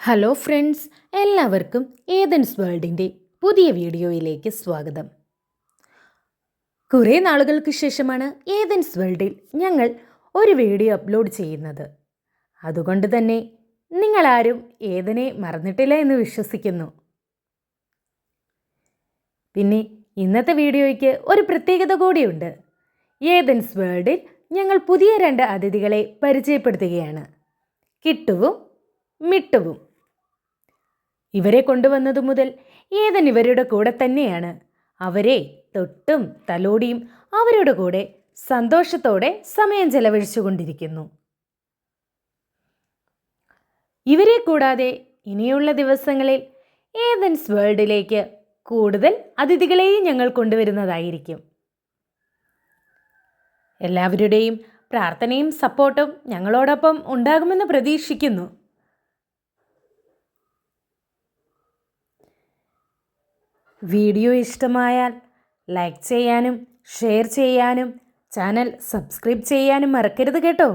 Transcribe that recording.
Hello friends, എല്ലാവർക്കും Athens വേൾഡിൻ്റെ പുതിയ വീഡിയോയിലേക്ക് സ്വാഗതം. കുറേ നാളുകൾക്ക് ശേഷമാണ് ഏതൻസ് വേൾഡിൽ ഞങ്ങൾ ഒരു വീഡിയോ അപ്ലോഡ് ചെയ്യുന്നത്. അതുകൊണ്ട് തന്നെ നിങ്ങളാരും ഏതനെ മറന്നിട്ടില്ല എന്ന് വിശ്വസിക്കുന്നു. പിന്നെ ഇന്നത്തെ വീഡിയോയ്ക്ക് ഒരു പ്രത്യേകത കൂടിയുണ്ട്. ഏതൻസ് വേൾഡിൽ ഞങ്ങൾ പുതിയ 2 അതിഥികളെ പരിചയപ്പെടുത്തുകയാണ്. കിട്ടുവും മിട്ടുവും. ഇവരെ കൊണ്ടുവന്നതു മുതൽ ഏതൻ ഇവരുടെ കൂടെ തന്നെയാണ്. അവരെ തൊട്ടും തലോടിയും അവരുടെ കൂടെ സന്തോഷത്തോടെ സമയം ചെലവഴിച്ചുകൊണ്ടിരിക്കുന്നു. ഇവരെ കൂടാതെ ഇനിയുള്ള ദിവസങ്ങളിൽ ഏതൻസ് വേൾഡിലേക്ക് കൂടുതൽ അതിഥികളെയും ഞങ്ങൾ കൊണ്ടുവരുന്നതായിരിക്കും. എല്ലാവരുടെയും പ്രാർത്ഥനയും സപ്പോർട്ടും ഞങ്ങളോടൊപ്പം ഉണ്ടാകുമെന്ന് പ്രതീക്ഷിക്കുന്നു. വീഡിയോ ഇഷ്ടമായാൽ ലൈക്ക് ചെയ്യാനും ഷെയർ ചെയ്യാനും ചാനൽ സബ്സ്ക്രൈബ് ചെയ്യാനും മറക്കരുത് കേട്ടോ.